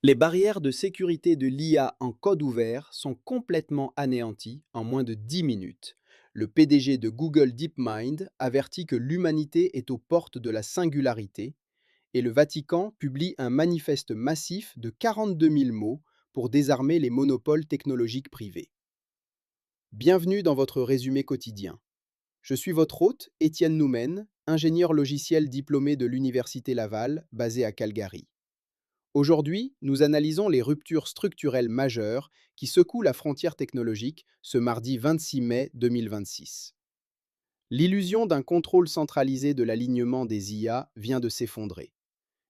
Les barrières de sécurité de l'IA en code ouvert sont complètement anéanties en moins de 10 minutes. Le PDG de Google DeepMind avertit que l'humanité est aux portes de la singularité et le Vatican publie un manifeste massif de 42 000 mots pour désarmer les monopoles technologiques privés. Bienvenue dans votre résumé quotidien. Je suis votre hôte, Étienne Noumen, ingénieur logiciel diplômé de l'Université Laval, basé à Calgary. Aujourd'hui, nous analysons les ruptures structurelles majeures qui secouent la frontière technologique ce mardi 26 mai 2026. L'illusion d'un contrôle centralisé de l'alignement des IA vient de s'effondrer.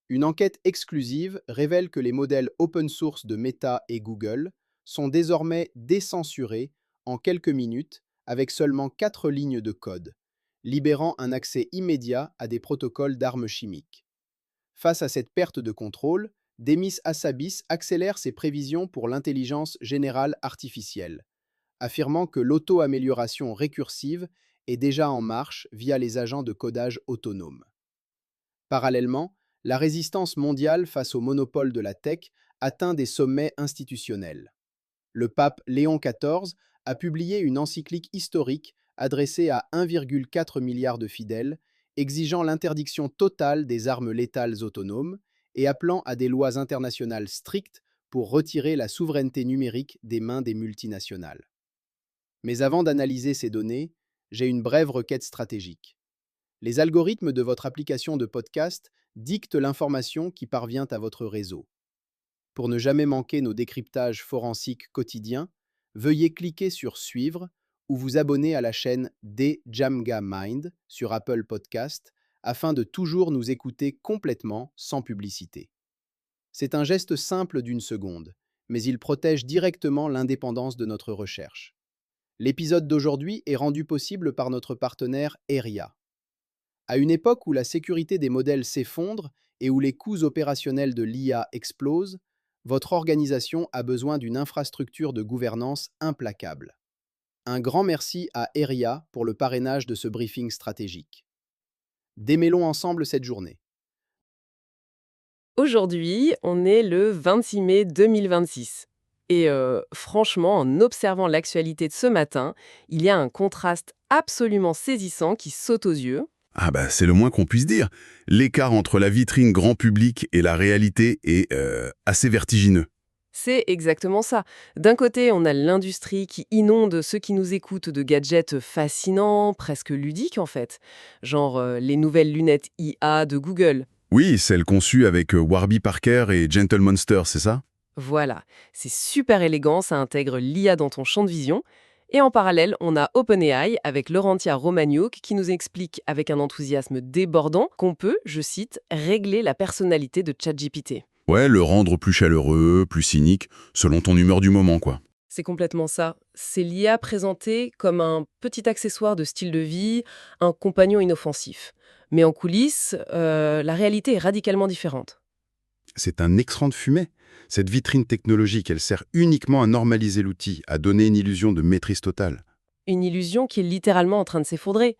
Une enquête exclusive révèle que les modèles open source de Meta et Google sont désormais décensurés en quelques minutes avec seulement 4 lignes de code, libérant un accès immédiat à des protocoles d'armes chimiques. Face à cette perte de contrôle, Demis Hassabis accélère ses prévisions pour l'intelligence générale artificielle, affirmant que l'auto-amélioration récursive est déjà en marche via les agents de codage autonomes. Parallèlement, la résistance mondiale face au monopole de la tech atteint des sommets institutionnels. Le pape Léon XIV a publié une encyclique historique adressée à 1,4 milliard de fidèles, exigeant l'interdiction totale des armes létales autonomes et appelant à des lois internationales strictes pour retirer la souveraineté numérique des mains des multinationales. Mais avant d'analyser ces données, j'ai une brève requête stratégique. Les algorithmes de votre application de podcast dictent l'information qui parvient à votre réseau. Pour ne jamais manquer nos décryptages forensiques quotidiens, veuillez cliquer sur Suivre ou vous abonner à la chaîne Jamga Mind sur Apple Podcast afin de toujours nous écouter complètement sans publicité. C'est un geste simple d'une seconde, mais il protège directement l'indépendance de notre recherche. L'épisode d'aujourd'hui est rendu possible par notre partenaire Eria. À une époque où la sécurité des modèles s'effondre et où les coûts opérationnels de l'IA explosent, votre organisation a besoin d'une infrastructure de gouvernance implacable. Un grand merci à Eria pour le parrainage de ce briefing stratégique. Démêlons ensemble cette journée. Aujourd'hui, on est le 26 mai 2026. Et franchement, en observant l'actualité de ce matin, il y a un contraste absolument saisissant qui saute aux yeux. Ah bah c'est le moins qu'on puisse dire. L'écart entre la vitrine grand public et la réalité est assez vertigineux. C'est exactement ça. D'un côté, on a l'industrie qui inonde ceux qui nous écoutent de gadgets fascinants, presque ludiques en fait, genre les nouvelles lunettes IA de Google. Oui, celle conçue avec Warby Parker et Gentle Monster, c'est ça? Voilà, c'est super élégant, ça intègre l'IA dans ton champ de vision. Et en parallèle, on a OpenAI avec Laurentia Romagnoc qui nous explique avec un enthousiasme débordant qu'on peut, je cite, régler la personnalité de ChatGPT. Ouais, le rendre plus chaleureux, plus cynique, selon ton humeur du moment, quoi. C'est complètement ça. C'est l'IA présentée comme un petit accessoire de style de vie, un compagnon inoffensif. Mais en coulisses, la réalité est radicalement différente. C'est un écran de fumée. Cette vitrine technologique, elle sert uniquement à normaliser l'outil, à donner une illusion de maîtrise totale. Une illusion qui est littéralement en train de s'effondrer,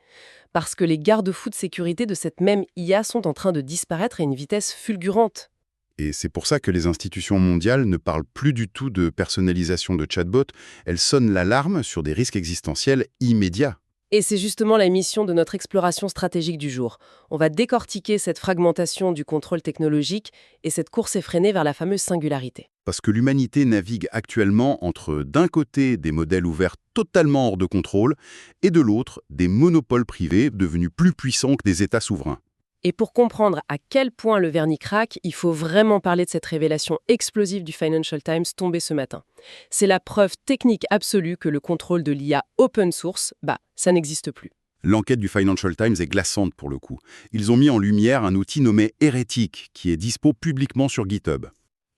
parce que les garde-fous de sécurité de cette même IA sont en train de disparaître à une vitesse fulgurante. Et c'est pour ça que les institutions mondiales ne parlent plus du tout de personnalisation de chatbot, elles sonnent l'alarme sur des risques existentiels immédiats. Et c'est justement la mission de notre exploration stratégique du jour. On va décortiquer cette fragmentation du contrôle technologique et cette course effrénée vers la fameuse singularité. Parce que l'humanité navigue actuellement entre, d'un côté, des modèles ouverts totalement hors de contrôle, et de l'autre, des monopoles privés devenus plus puissants que des États souverains. Et pour comprendre à quel point le vernis craque, il faut vraiment parler de cette révélation explosive du Financial Times tombée ce matin. C'est la preuve technique absolue que le contrôle de l'IA open source, ça n'existe plus. L'enquête du Financial Times est glaçante pour le coup. Ils ont mis en lumière un outil nommé Hérétique, qui est dispo publiquement sur GitHub.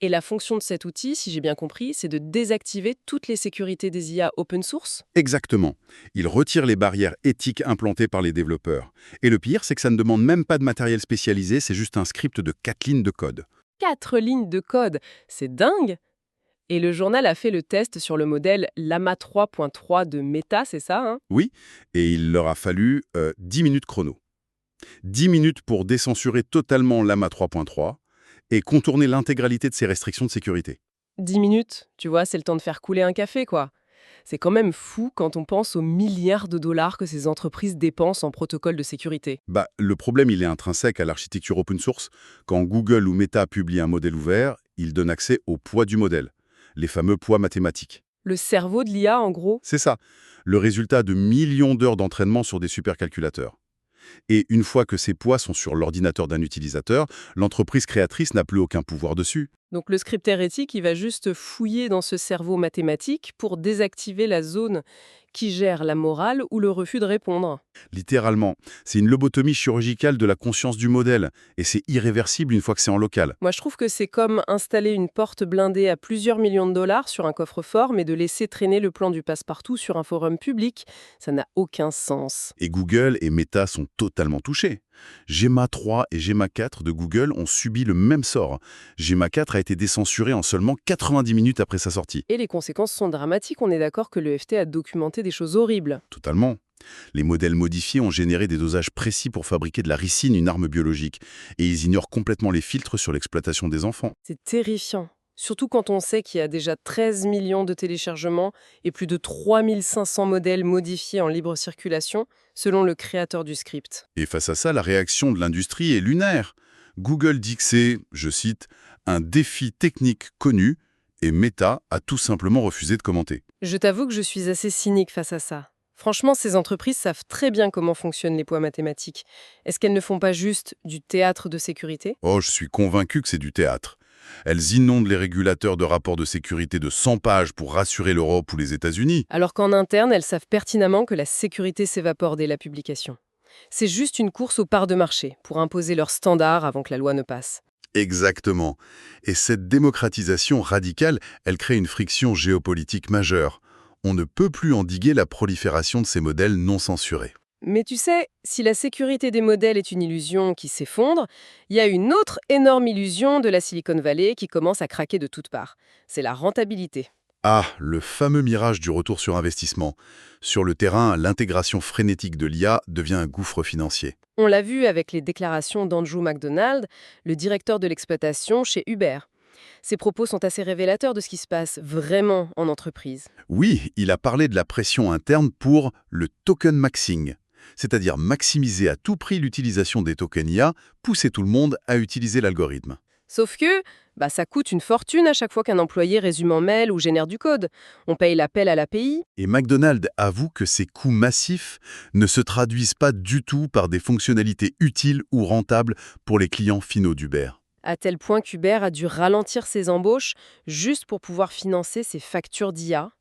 Et la fonction de cet outil, si j'ai bien compris, c'est de désactiver toutes les sécurités des IA open source. Exactement. Il retire les barrières éthiques implantées par les développeurs. Et le pire, c'est que ça ne demande même pas de matériel spécialisé, c'est juste un script de 4 lignes de code. 4 lignes de code, c'est dingue. Et le journal a fait le test sur le modèle Llama 3.3 de Meta, c'est ça, hein? Oui, et il leur a fallu 10 minutes chrono. 10 minutes pour décensurer totalement Llama 3.3, et contourner l'intégralité de ces restrictions de sécurité. 10 minutes, tu vois, c'est le temps de faire couler un café, quoi. C'est quand même fou quand on pense aux milliards de dollars que ces entreprises dépensent en protocole de sécurité. Le problème, il est intrinsèque à l'architecture open source. Quand Google ou Meta publient un modèle ouvert, ils donnent accès au poids du modèle, les fameux poids mathématiques. Le cerveau de l'IA, en gros. C'est ça, le résultat de millions d'heures d'entraînement sur des supercalculateurs. Et une fois que ces poids sont sur l'ordinateur d'un utilisateur, l'entreprise créatrice n'a plus aucun pouvoir dessus. Donc le scripteur éthique, il va juste fouiller dans ce cerveau mathématique pour désactiver la zone qui gère la morale ou le refus de répondre. Littéralement, c'est une lobotomie chirurgicale de la conscience du modèle, et c'est irréversible une fois que c'est en local. Moi, je trouve que c'est comme installer une porte blindée à plusieurs millions de dollars sur un coffre-fort, mais de laisser traîner le plan du passe-partout sur un forum public. Ça n'a aucun sens. Et Google et Meta sont totalement touchés. Gemma 3 et Gemma 4 de Google ont subi le même sort. Gemma 4 a été décensuré en seulement 90 minutes après sa sortie. Et les conséquences sont dramatiques, on est d'accord que le FT a documenté des choses horribles. Totalement. Les modèles modifiés ont généré des dosages précis pour fabriquer de la ricine, une arme biologique. Et ils ignorent complètement les filtres sur l'exploitation des enfants. C'est terrifiant. Surtout quand on sait qu'il y a déjà 13 millions de téléchargements et plus de 3500 modèles modifiés en libre circulation, selon le créateur du script. Et face à ça, la réaction de l'industrie est lunaire. Google dit que c'est, je cite, un défi technique connu, et Meta a tout simplement refusé de commenter. Je t'avoue que je suis assez cynique face à ça. Franchement, ces entreprises savent très bien comment fonctionnent les poids mathématiques. Est-ce qu'elles ne font pas juste du théâtre de sécurité? Oh, je suis convaincu que c'est du théâtre. Elles inondent les régulateurs de rapports de sécurité de 100 pages pour rassurer l'Europe ou les États-Unis. Alors qu'en interne, elles savent pertinemment que la sécurité s'évapore dès la publication. C'est juste une course aux parts de marché pour imposer leurs standards avant que la loi ne passe. Exactement. Et cette démocratisation radicale, elle crée une friction géopolitique majeure. On ne peut plus endiguer la prolifération de ces modèles non censurés. Mais tu sais, si la sécurité des modèles est une illusion qui s'effondre, il y a une autre énorme illusion de la Silicon Valley qui commence à craquer de toutes parts. C'est la rentabilité. Ah, le fameux mirage du retour sur investissement. Sur le terrain, l'intégration frénétique de l'IA devient un gouffre financier. On l'a vu avec les déclarations d'Andrew McDonald, le directeur de l'exploitation chez Uber. Ses propos sont assez révélateurs de ce qui se passe vraiment en entreprise. Oui, il a parlé de la pression interne pour le token maxing, c'est-à-dire maximiser à tout prix l'utilisation des tokens IA, pousser tout le monde à utiliser l'algorithme. Sauf que ça coûte une fortune à chaque fois qu'un employé résume en mail ou génère du code. On paye l'appel à l'API. Et McDonald's avoue que ces coûts massifs ne se traduisent pas du tout par des fonctionnalités utiles ou rentables pour les clients finaux d'Uber. À tel point qu'Uber a dû ralentir ses embauches juste pour pouvoir financer ses factures d'IA.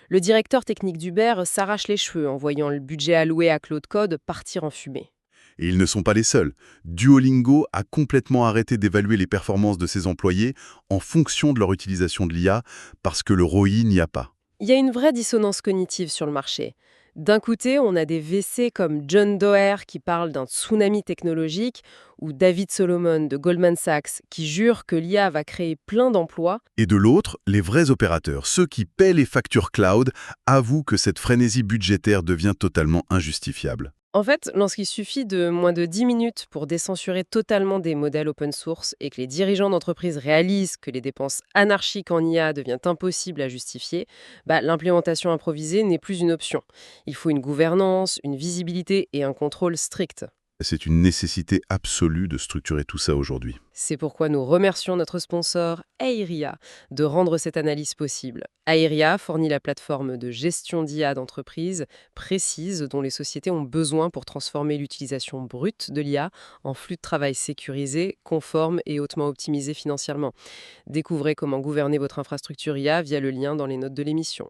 Le directeur technique d'Uber s'arrache les cheveux en voyant le budget alloué à Claude Code partir en fumée. Et ils ne sont pas les seuls. Duolingo a complètement arrêté d'évaluer les performances de ses employés en fonction de leur utilisation de l'IA parce que le ROI n'y a pas. Il y a une vraie dissonance cognitive sur le marché. D'un côté, on a des VC comme John Doerr qui parle d'un tsunami technologique ou David Solomon de Goldman Sachs qui jure que l'IA va créer plein d'emplois. Et de l'autre, les vrais opérateurs, ceux qui paient les factures cloud, avouent que cette frénésie budgétaire devient totalement injustifiable. En fait, lorsqu'il suffit de moins de 10 minutes pour décensurer totalement des modèles open source et que les dirigeants d'entreprise réalisent que les dépenses anarchiques en IA deviennent impossibles à justifier, l'implémentation improvisée n'est plus une option. Il faut une gouvernance, une visibilité et un contrôle strict. C'est une nécessité absolue de structurer tout ça aujourd'hui. C'est pourquoi nous remercions notre sponsor Aeria de rendre cette analyse possible. Aeria fournit la plateforme de gestion d'IA d'entreprise précise dont les sociétés ont besoin pour transformer l'utilisation brute de l'IA en flux de travail sécurisé, conforme et hautement optimisé financièrement. Découvrez comment gouverner votre infrastructure IA via le lien dans les notes de l'émission.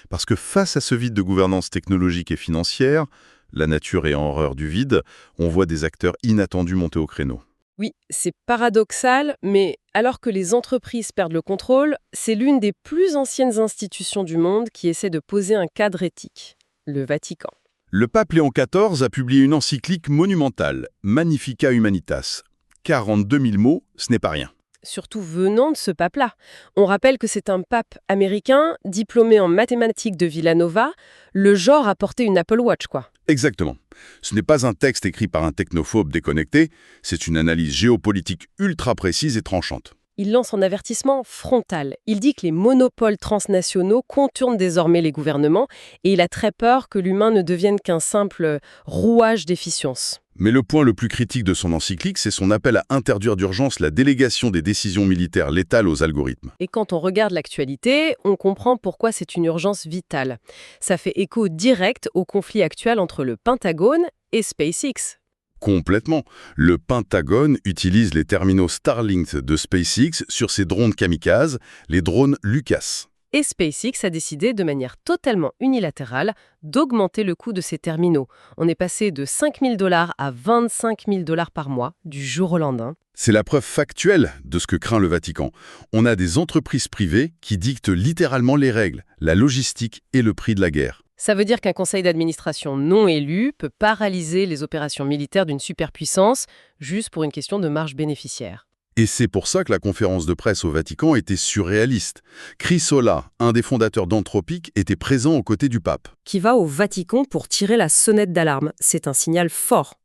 Parce que face à ce vide de gouvernance technologique et financière, la nature est en horreur du vide, on voit des acteurs inattendus monter au créneau. Oui, c'est paradoxal, mais alors que les entreprises perdent le contrôle, c'est l'une des plus anciennes institutions du monde qui essaie de poser un cadre éthique, le Vatican. Le pape Léon XIV a publié une encyclique monumentale, Magnificat Humanitas. 42 000 mots, ce n'est pas rien. Surtout venant de ce pape-là. On rappelle que c'est un pape américain, diplômé en mathématiques de Villanova, le genre à porter une Apple Watch, quoi. Exactement. Ce n'est pas un texte écrit par un technophobe déconnecté, c'est une analyse géopolitique ultra précise et tranchante. Il lance un avertissement frontal. Il dit que les monopoles transnationaux contournent désormais les gouvernements et il a très peur que l'humain ne devienne qu'un simple rouage d'efficience. Mais le point le plus critique de son encyclique, c'est son appel à interdire d'urgence la délégation des décisions militaires létales aux algorithmes. Et quand on regarde l'actualité, on comprend pourquoi c'est une urgence vitale. Ça fait écho direct au conflit actuel entre le Pentagone et SpaceX. Complètement. Le Pentagone utilise les terminaux Starlink de SpaceX sur ses drones kamikazes, les drones Lucas. Et SpaceX a décidé de manière totalement unilatérale d'augmenter le coût de ces terminaux. On est passé de 5 000 $ à 25 000 $ par mois, du jour au lendemain. C'est la preuve factuelle de ce que craint le Vatican. On a des entreprises privées qui dictent littéralement les règles, la logistique et le prix de la guerre. Ça veut dire qu'un conseil d'administration non élu peut paralyser les opérations militaires d'une superpuissance juste pour une question de marge bénéficiaire. Et c'est pour ça que la conférence de presse au Vatican était surréaliste. Chris Olah, un des fondateurs d'Anthropic, était présent aux côtés du pape. Qui va au Vatican pour tirer la sonnette d'alarme. C'est un signal fort.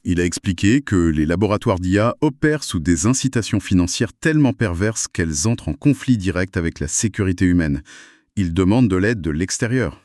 Il a expliqué que les laboratoires d'IA opèrent sous des incitations financières tellement perverses qu'elles entrent en conflit direct avec la sécurité humaine. Il demande de l'aide de l'extérieur.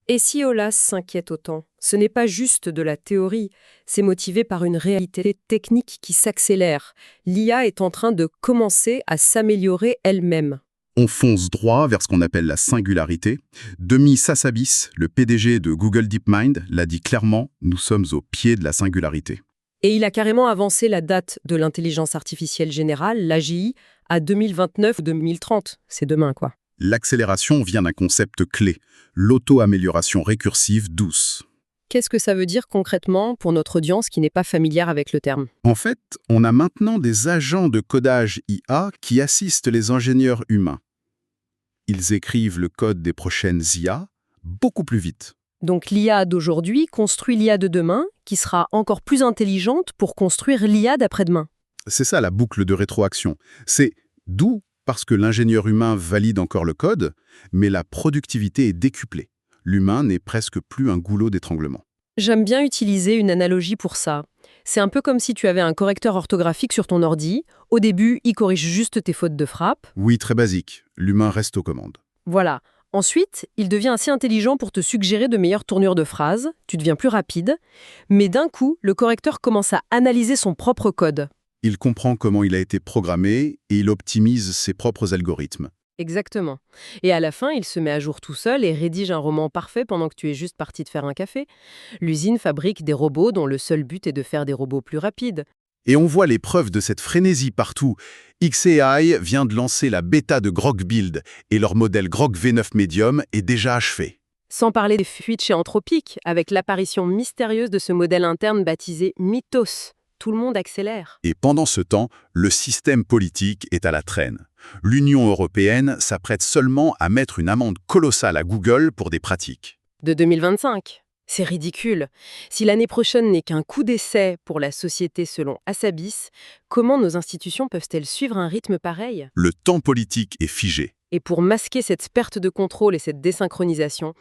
Et si Olas s'inquiète autant, ce n'est pas juste de la théorie, c'est motivé par une réalité technique qui s'accélère. L'IA est en train de commencer à s'améliorer elle-même. On fonce droit vers ce qu'on appelle la singularité. Demis Hassabis, le PDG de Google DeepMind, l'a dit clairement, nous sommes au pied de la singularité. Et il a carrément avancé la date de l'intelligence artificielle générale, l'AGI, à 2029 ou 2030. C'est demain, quoi. L'accélération vient d'un concept clé, l'auto-amélioration récursive douce. Qu'est-ce que ça veut dire concrètement pour notre audience qui n'est pas familière avec le terme? En fait, on a maintenant des agents de codage IA qui assistent les ingénieurs humains. Ils écrivent le code des prochaines IA beaucoup plus vite. Donc l'IA d'aujourd'hui construit l'IA de demain, qui sera encore plus intelligente pour construire l'IA d'après-demain. C'est ça la boucle de rétroaction. C'est d'où parce que l'ingénieur humain valide encore le code, mais la productivité est décuplée. L'humain n'est presque plus un goulot d'étranglement. J'aime bien utiliser une analogie pour ça. C'est un peu comme si tu avais un correcteur orthographique sur ton ordi. Au début, il corrige juste tes fautes de frappe. Oui, très basique. L'humain reste aux commandes. Voilà. Ensuite, il devient assez intelligent pour te suggérer de meilleures tournures de phrases. Tu deviens plus rapide. Mais d'un coup, le correcteur commence à analyser son propre code. Il comprend comment il a été programmé et il optimise ses propres algorithmes. Exactement. Et à la fin, il se met à jour tout seul et rédige un roman parfait pendant que tu es juste parti te faire un café. L'usine fabrique des robots dont le seul but est de faire des robots plus rapides. Et on voit les preuves de cette frénésie partout. xAI vient de lancer la bêta de Grok Build et leur modèle Grok V9 Medium est déjà achevé. Sans parler des fuites chez Anthropic, avec l'apparition mystérieuse de ce modèle interne baptisé Mythos. Tout le monde accélère. Et pendant ce temps, le système politique est à la traîne. L'Union européenne s'apprête seulement à mettre une amende colossale à Google pour des pratiques. De 2025. C'est ridicule. Si l'année prochaine n'est qu'un coup d'essai pour la société selon Hassabis, comment nos institutions peuvent-elles suivre un rythme pareil? Le temps politique est figé. Et pour masquer cette perte de contrôle et cette désynchronisation,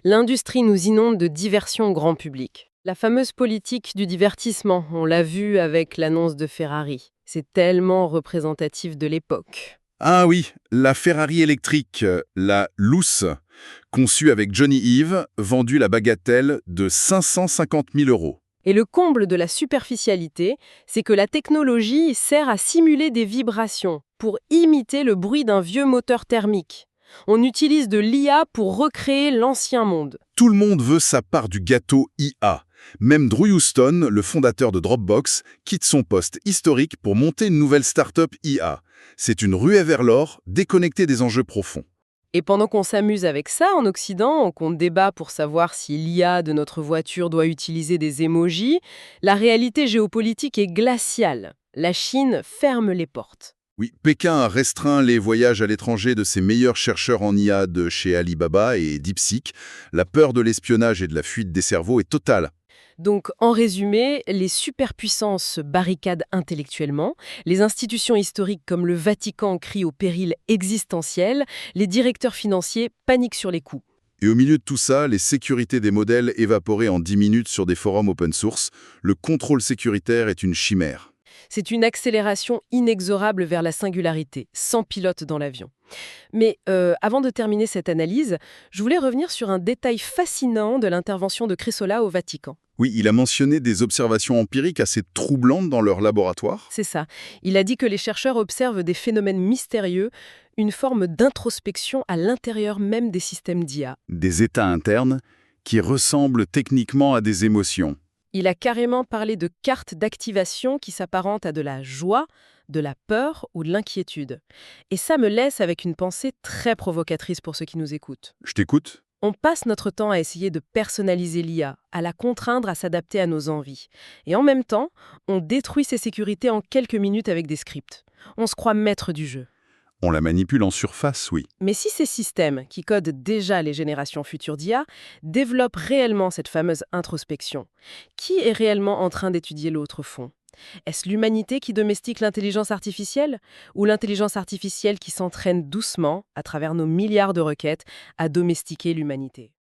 l'industrie nous inonde de diversion grand public. La fameuse politique du divertissement, on l'a vu avec l'annonce de Ferrari. C'est tellement représentatif de l'époque. Ah oui, la Ferrari électrique, la Luce, conçue avec Johnny Ive, vendue la bagatelle de 550 000 €. Et le comble de la superficialité, c'est que la technologie sert à simuler des vibrations pour imiter le bruit d'un vieux moteur thermique. On utilise de l'IA pour recréer l'ancien monde. Tout le monde veut sa part du gâteau IA. Même Drew Houston, le fondateur de Dropbox, quitte son poste historique pour monter une nouvelle start-up IA. C'est une ruée vers l'or, déconnectée des enjeux profonds. Et pendant qu'on s'amuse avec ça en Occident, qu'on débat pour savoir si l'IA de notre voiture doit utiliser des emojis, la réalité géopolitique est glaciale. La Chine ferme les portes. Oui, Pékin a restreint les voyages à l'étranger de ses meilleurs chercheurs en IA de chez Alibaba et DeepSeek. La peur de l'espionnage et de la fuite des cerveaux est totale. Donc, en résumé, les superpuissances se barricadent intellectuellement, les institutions historiques comme le Vatican crient au péril existentiel, les directeurs financiers paniquent sur les coûts. Et au milieu de tout ça, les sécurités des modèles évaporées en 10 minutes sur des forums open source, le contrôle sécuritaire est une chimère. C'est une accélération inexorable vers la singularité, sans pilote dans l'avion. Mais avant de terminer cette analyse, je voulais revenir sur un détail fascinant de l'intervention de Crissola au Vatican. Oui, il a mentionné des observations empiriques assez troublantes dans leur laboratoire. C'est ça. Il a dit que les chercheurs observent des phénomènes mystérieux, une forme d'introspection à l'intérieur même des systèmes d'IA. Des états internes qui ressemblent techniquement à des émotions. Il a carrément parlé de cartes d'activation qui s'apparentent à de la joie, de la peur ou de l'inquiétude. Et ça me laisse avec une pensée très provocatrice pour ceux qui nous écoutent. Je t'écoute. On passe notre temps à essayer de personnaliser l'IA, à la contraindre à s'adapter à nos envies. Et en même temps, on détruit ses sécurités en quelques minutes avec des scripts. On se croit maître du jeu. On la manipule en surface, oui. Mais si ces systèmes, qui codent déjà les générations futures d'IA, développent réellement cette fameuse introspection, qui est réellement en train d'étudier l'autre fond? Est-ce l'humanité qui domestique l'intelligence artificielle? Ou l'intelligence artificielle qui s'entraîne doucement, à travers nos milliards de requêtes, à domestiquer l'humanité?